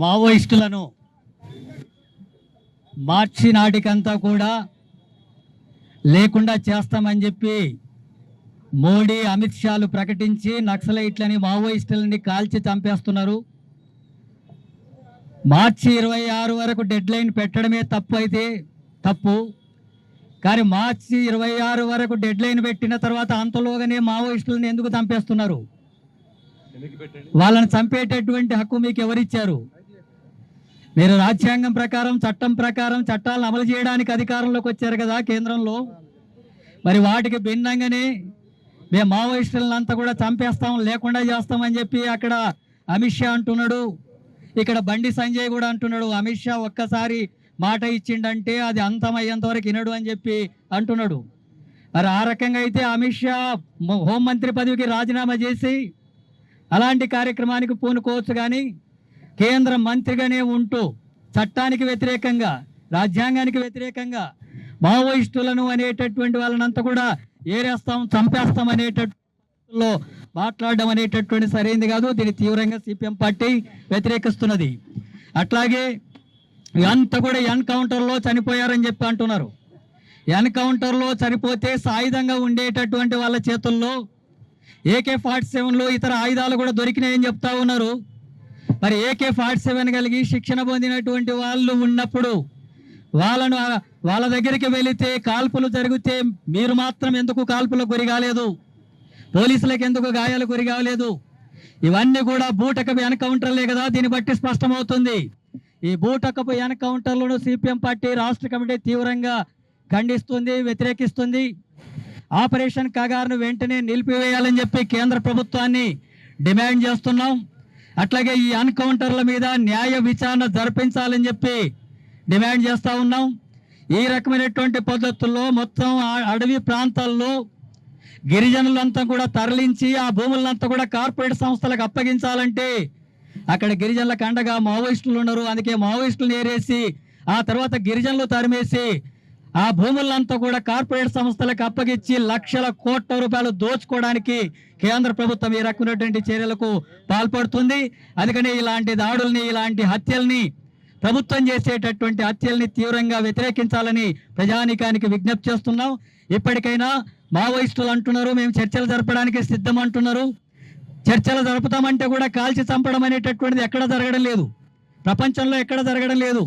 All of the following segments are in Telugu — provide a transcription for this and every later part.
మావోయిస్టులను మార్చి నాటికంతా కూడా లేకుండా చేస్తామని చెప్పి మోడీ అమిత్ షాలు ప్రకటించి నక్సలైట్లని మావోయిస్టులని కాల్చి చంపేస్తున్నారు. మార్చి 26 వరకు డెడ్ లైన్ పెట్టడమే తప్పు అయితే తప్పు. కానీ మార్చి 26 వరకు డెడ్ లైన్ పెట్టిన తర్వాత అంతలోగానే మావోయిస్టులను ఎందుకు చంపేస్తున్నారు? వాళ్ళని చంపేటటువంటి హక్కు మీకు ఎవరిచ్చారు? మీరు రాజ్యాంగం ప్రకారం చట్టం ప్రకారం చట్టాలను అమలు చేయడానికి అధికారంలోకి వచ్చారు కదా కేంద్రంలో. మరి వాటికి భిన్నంగానే మేము మావోయిస్టులను అంతా కూడా చంపేస్తాం, లేకుండా చేస్తామని చెప్పి అక్కడ అమిత్ షా అంటున్నాడు, ఇక్కడ బండి సంజయ్ కూడా అంటున్నాడు. అమిత్ షా ఒక్కసారి మాట ఇచ్చిండంటే అది అంతమయ్యేంత వరకు వినడు అని చెప్పి అంటున్నాడు. మరి ఆ రకంగా అయితే అమిత్ షా హోంమంత్రి పదవికి రాజీనామా చేసి అలాంటి కార్యక్రమానికి పూనుకోవచ్చు. కానీ కేంద్ర మంత్రిగానే ఉంటూ చట్టానికి వ్యతిరేకంగా రాజ్యాంగానికి వ్యతిరేకంగా మావోయిస్టులను అనేటటువంటి వాళ్ళనంతా కూడా ఏరేస్తాం చంపేస్తాం అనేటట్లో మాట్లాడడం అనేటటువంటి సరైనది కాదు. దీన్ని తీవ్రంగా సిపిఎం పార్టీ వ్యతిరేకిస్తున్నది. అట్లాగే అంతా కూడా ఎన్కౌంటర్లో చనిపోయారని చెప్పి అంటున్నారు. ఎన్కౌంటర్లో చనిపోతే సాయుధంగా ఉండేటటువంటి వాళ్ళ చేతుల్లో AK-47లు ఇతర ఆయుధాలు కూడా దొరికినాయని చెప్తా ఉన్నారు. మరి AK-47 కలిగి శిక్షణ పొందినటువంటి వాళ్ళు ఉన్నప్పుడు వాళ్ళ దగ్గరికి వెళితే కాల్పులు జరిగితే మీరు మాత్రం ఎందుకు కాల్పులకు గురి కాలేదు? పోలీసులకు ఎందుకు గాయాలు గురి కాలేదు? ఇవన్నీ కూడా బూటకపు ఎన్కౌంటర్లే కదా. దీన్ని బట్టి స్పష్టమవుతుంది. ఈ బూటకపు ఎన్కౌంటర్లను సిపిఎం పార్టీ రాష్ట్ర కమిటీ తీవ్రంగా ఖండిస్తుంది, వ్యతిరేకిస్తుంది. ఆపరేషన్ కగారును వెంటనే నిలిపివేయాలని చెప్పి కేంద్ర ప్రభుత్వాన్ని డిమాండ్ చేస్తున్నాం. అట్లాగే ఈ ఎన్కౌంటర్ల మీద న్యాయ విచారణ జరిపించాలని చెప్పి డిమాండ్ చేస్తూ ఉన్నాం. ఈ రకమైనటువంటి పద్ధతుల్లో మొత్తం అడవి ప్రాంతాల్లో గిరిజనులంతా కూడా తరలించి ఆ భూములంతా కూడా కార్పొరేట్ సంస్థలకు అప్పగించాలంటే అక్కడ గిరిజనులకు అండగా మావోయిస్టులు ఉన్నారు. అందుకే మావోయిస్టులను ఏరేసి ఆ తర్వాత గిరిజనులు తరిమేసి ఆ భూములంతా కూడా కార్పొరేట్ సంస్థలకు అప్పగించి లక్షల కోట్ల రూపాయలు దోచుకోవడానికి కేంద్ర ప్రభుత్వం ఈ రకమైనటువంటి చర్యలకు పాల్పడుతుంది. అందుకని ఇలాంటి దాడుల్ని, ఇలాంటి హత్యల్ని, ప్రభుత్వం చేసేటటువంటి హత్యల్ని తీవ్రంగా వ్యతిరేకించాలని ప్రజానీకానికి విజ్ఞప్తి చేస్తున్నాం. ఇప్పటికైనా మావోయిస్టులు అంటున్నారు మేము చర్చలు జరపడానికి సిద్ధం అంటున్నారు. చర్చలు జరుపుతామంటే కూడా కాల్చి చంపడం అనేటటువంటిది ఎక్కడ జరగడం లేదు, ప్రపంచంలో ఎక్కడ జరగడం లేదు.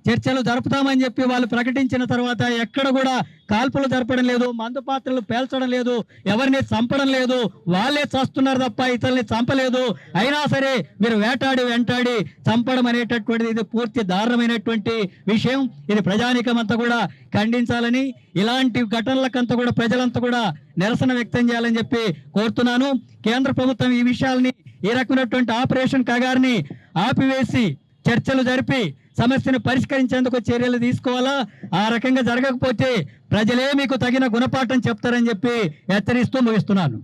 చర్చలు జరుపుతామని చెప్పి వాళ్ళు ప్రకటించిన తర్వాత ఎక్కడ కూడా కాల్పులు జరపడం లేదు, మందు పాత్రలు పేల్చడం లేదు, ఎవరిని చంపడం లేదు. వాళ్ళే చస్తున్నారు తప్ప ఇతరుల్ని చంపలేదు. అయినా సరే మీరు వెంటాడి చంపడం అనేటటువంటిది ఇది పూర్తి దారుణమైనటువంటి విషయం. ఇది ప్రజానీకం అంతా కూడా ఖండించాలని, ఇలాంటి ఘటనలకంతా కూడా ప్రజలంతా కూడా నిరసన వ్యక్తం చేయాలని చెప్పి కోరుతున్నాను. కేంద్ర ప్రభుత్వం ఈ విషయాల్ని, ఈ రకమైనటువంటి ఆపరేషన్ కగారుని ఆపివేసి చర్చలు జరిపి సమస్యను పరిష్కరించేందుకు చర్యలు తీసుకోవాలా. ఆ రకంగా జరగకపోతే ప్రజలే మీకు తగిన గుణపాఠం చెప్తారని చెప్పి హెచ్చరిస్తూ ముగిస్తున్నాను.